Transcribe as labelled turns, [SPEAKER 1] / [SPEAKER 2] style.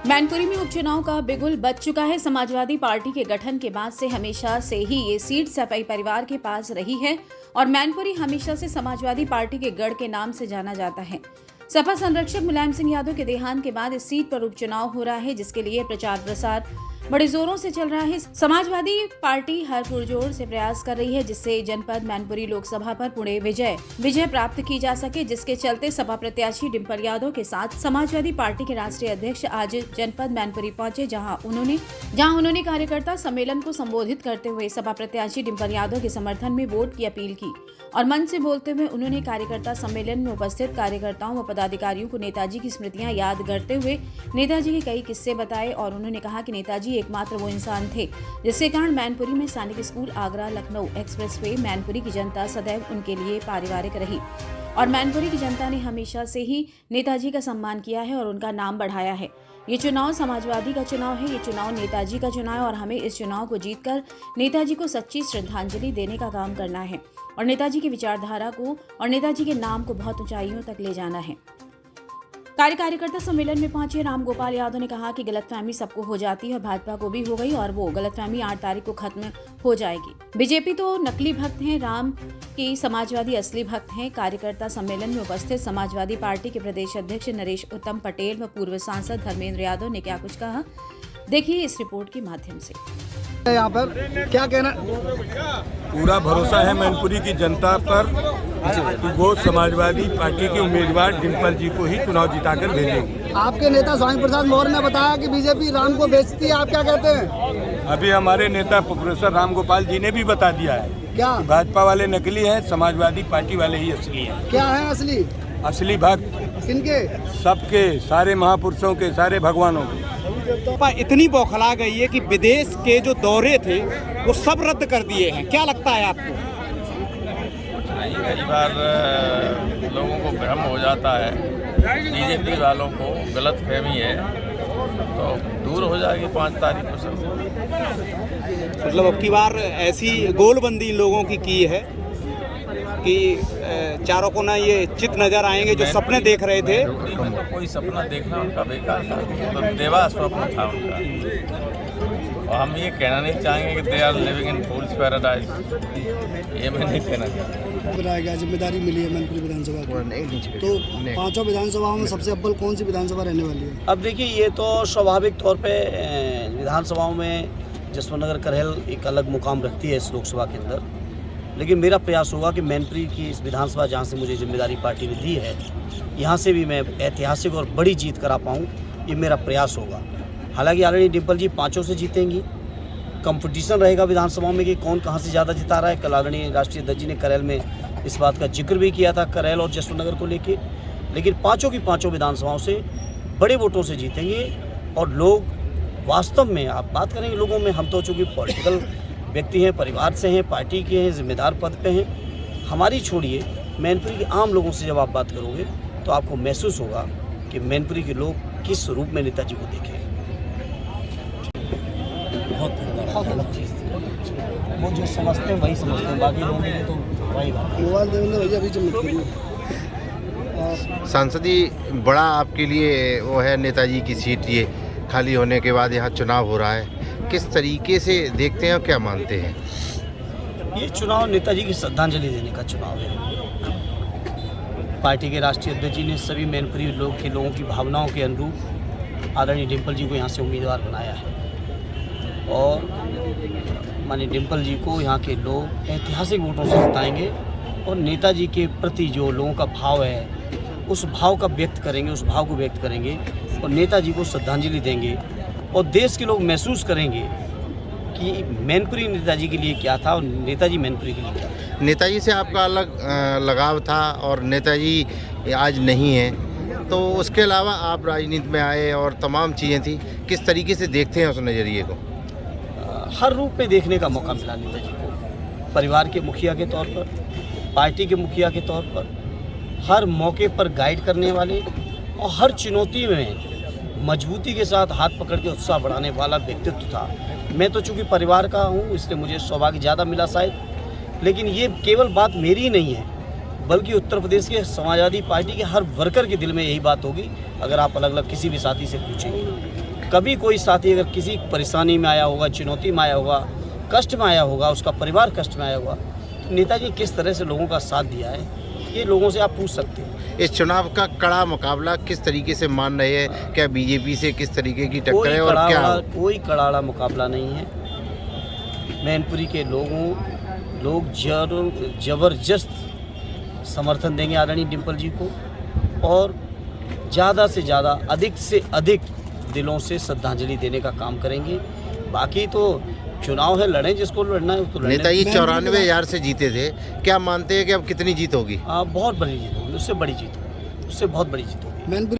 [SPEAKER 1] मैनपुरी में उपचुनाव का बिगुल बज चुका है। समाजवादी पार्टी के गठन के बाद से हमेशा से ही ये सीट सफाई परिवार के पास रही है और मैनपुरी हमेशा से समाजवादी पार्टी के गढ़ के नाम से जाना जाता है। सपा संरक्षक मुलायम सिंह यादव के देहांत के बाद इस सीट पर उपचुनाव हो रहा है, जिसके लिए प्रचार प्रसार बड़े जोरों से चल रहा है। समाजवादी पार्टी हर पुरजोर से प्रयास कर रही है जिससे जनपद मैनपुरी लोकसभा पर पुणे विजय प्राप्त की जा सके, जिसके चलते सपा प्रत्याशी डिम्पल यादव के साथ समाजवादी पार्टी के राष्ट्रीय अध्यक्ष आज जनपद मैनपुरी पहुंचे, जहां उन्होंने कार्यकर्ता सम्मेलन को संबोधित करते हुए सपा प्रत्याशी डिम्पल यादव के समर्थन में वोट की अपील की और मंच से बोलते हुए उन्होंने कार्यकर्ता सम्मेलन में उपस्थित कार्यकर्ताओं व पदाधिकारियों को नेताजी की स्मृतियां याद करते हुए नेताजी के कई किस्से बताए और उन्होंने कहा कि नेताजी एकमात्र वो इंसान थे जिसके कारण मैनपुरी में सैनिक स्कूल, आगरा लखनऊ एक्सप्रेसवे, मैनपुरी की जनता सदैव उनके लिए पारिवारिक रही और मैनपुरी की जनता ने हमेशा से ही नेताजी का सम्मान किया है और उनका नाम बढ़ाया है। ये चुनाव समाजवादी का चुनाव है, ये चुनाव नेताजी का चुनाव है और हमें इस चुनाव को जीतकर नेताजी को सच्ची श्रद्धांजलि देने का काम करना है और नेताजी की विचारधारा को और नेताजी के नाम को बहुत ऊंचाइयों तक ले जाना है। कार्यकर्ता सम्मेलन में पहुंचे राम गोपाल यादव ने कहा कि गलतफहमी सबको हो जाती है और भाजपा को भी हो गई और वो गलतफहमी 8 तारीख को खत्म हो जाएगी। बीजेपी तो नकली भक्त हैं, राम की समाजवादी असली भक्त हैं। कार्यकर्ता सम्मेलन में उपस्थित समाजवादी पार्टी के प्रदेश अध्यक्ष नरेश उत्तम पटेल व पूर्व सांसद धर्मेंद्र यादव ने क्या कुछ कहा, देखिए इस रिपोर्ट के माध्यम से।
[SPEAKER 2] यहाँ पर क्या कहना?
[SPEAKER 3] पूरा भरोसा है मैनपुरी की जनता पर कि वो समाजवादी पार्टी के उम्मीदवार डिम्पल जी को ही चुनाव जिताकर भेजेंगे।
[SPEAKER 2] आपके नेता स्वामी प्रसाद मौर्य ने बताया कि बीजेपी राम को बेचती है, आप क्या कहते हैं?
[SPEAKER 3] अभी हमारे नेता प्रोफेसर राम गोपाल जी ने भी बता दिया है
[SPEAKER 2] क्या
[SPEAKER 3] भाजपा वाले नकली हैं, समाजवादी पार्टी वाले ही असली हैं।
[SPEAKER 2] क्या है असली?
[SPEAKER 3] असली भक्त
[SPEAKER 2] किनके?
[SPEAKER 3] सबके, सारे महापुरुषों के, सारे भगवानों के।
[SPEAKER 4] इतनी बौखला गई है कि विदेश के जो दौरे थे वो सब रद्द कर दिए हैं, क्या लगता है आपको?
[SPEAKER 5] कई बार लोगों को भ्रम हो जाता है, बीजेपी वालों को गलत फहमी है, तो दूर हो जाएगी 5 तारीख को सब।
[SPEAKER 4] मतलब अब की बार ऐसी गोलबंदी लोगों की है कि चारों को ना ये चित नजर आएंगे जो सपने देख रहे थे।
[SPEAKER 5] कोई सपना देखना उनका बेकार था, तो देवा स्वप्न था उनका। और हम ये कहना नहीं चाहेंगे कि they are living in fool's paradise, ये मैं नहीं कहना चाहता।
[SPEAKER 2] जिम्मेदारी मिली है मैनपुरी विधानसभा को, तो 5 विधानसभाओं में सबसे अव्वल कौन सी विधानसभा रहने वाली है?
[SPEAKER 6] अब देखिए, ये तो स्वाभाविक तौर पे विधानसभाओं में जसवंत नगर करहल एक अलग मुकाम रखती है इस लोकसभा के अंदर, लेकिन मेरा प्रयास होगा कि मैनपुरी की इस विधानसभा जहाँ से मुझे जिम्मेदारी पार्टी ने दी है, यहाँ से भी मैं ऐतिहासिक और बड़ी जीत करा पाऊँ, ये मेरा प्रयास होगा। हालांकि ऑलरेडी डिम्पल जी 5 से जीतेंगी, कंपटीशन रहेगा विधानसभा में कि कौन कहाँ से ज़्यादा जिता रहा है। कल आदरणीय राष्ट्रीय अध्यक्ष जी ने करैल में इस बात का जिक्र भी किया था, करैल और जसवंत नगर को लेके, लेकिन 5 की 5 विधानसभाओं से बड़े वोटों से जीतेंगे और लोग वास्तव में, आप बात करेंगे लोगों में, हम तो चूँकि पॉलिटिकल व्यक्ति हैं, परिवार से हैं, पार्टी के हैं, जिम्मेदार पद पे हैं, हमारी छोड़िए मैनपुरी के आम लोगों से जब आप बात करोगे तो आपको महसूस होगा कि मैनपुरी के लोग किस रूप में नेताजी को देखें। बहुत चीज़ थी, वो जो समझते हैं वही समझते हैं, बाकी लोगों ने तो वही बात।
[SPEAKER 2] मोबाइल देवेंद्र भैया अभी चमक करिए।
[SPEAKER 7] सांसदी बड़ा आपके लिए वो है, नेताजी की सीट ये खाली होने के बाद यहाँ चुनाव हो रहा है, किस तरीके से देखते हैं और क्या मानते हैं?
[SPEAKER 6] ये चुनाव नेताजी की श्रद्धांजलि देने का चुनाव है। पार्टी के राष्ट्रीय अध्यक्ष जी ने सभी मैनपुरी लोगों की भावनाओं के अनुरूप आदरणीय डिम्पल जी को यहाँ से उम्मीदवार बनाया है और माननीय डिम्पल जी को यहाँ के लोग ऐतिहासिक वोटों से जिताएंगे और नेताजी के प्रति जो लोगों का भाव है उस भाव को व्यक्त करेंगे और नेताजी को श्रद्धांजलि देंगे और देश के लोग महसूस करेंगे कि मैनपुरी नेताजी के लिए क्या था और नेताजी मैनपुरी के लिए क्या था।
[SPEAKER 7] नेताजी से आपका अलग लगाव था और नेताजी आज नहीं है, तो उसके अलावा आप राजनीति में आए और तमाम चीज़ें थी, किस तरीके से देखते हैं उस नज़रिए को?
[SPEAKER 6] हर रूप में देखने का मौका मिला नेताजी को, परिवार के मुखिया के तौर पर, पार्टी के मुखिया के तौर पर, हर मौके पर गाइड करने वाले और हर चुनौती में मजबूती के साथ हाथ पकड़ के उत्साह बढ़ाने वाला व्यक्तित्व था। मैं तो चूँकि परिवार का हूँ इसलिए मुझे सौभाग्य ज़्यादा मिला शायद, लेकिन ये केवल बात मेरी ही नहीं है, बल्कि उत्तर प्रदेश के समाजवादी पार्टी के हर वर्कर के दिल में यही बात होगी अगर आप अलग अलग किसी भी साथी से पूछेंगे। कभी कोई साथी अगर किसी परेशानी में आया होगा, चुनौती में आया होगा, कष्ट में आया होगा, उसका परिवार कष्ट में आया होगा, तो नेताजी किस तरह से लोगों का साथ दिया है, ये लोगों से आप पूछ सकते हैं।
[SPEAKER 7] इस चुनाव का कड़ा मुकाबला किस तरीके से मान रहे हैं? क्या बीजेपी से किस तरीके की टक्कर है और क्या?
[SPEAKER 6] कोई कड़ाड़ा मुकाबला नहीं है। मैनपुरी के लोग जबरदस्त समर्थन देंगे आदरणीय डिम्पल जी को, और ज़्यादा से ज़्यादा, अधिक से अधिक दिलों से श्रद्धांजलि देने का काम करेंगे। बाकी तो चुनाव है, लड़ें, जिसको लड़ना है तो लड़ें।
[SPEAKER 7] नेताजी 94,000 से जीते थे, क्या मानते हैं कि अब कितनी जीत होगी?
[SPEAKER 6] बहुत बड़ी जीत होगी, उससे बड़ी जीत होगी, उससे बहुत बड़ी जीत होगी।
[SPEAKER 2] मैनपुरी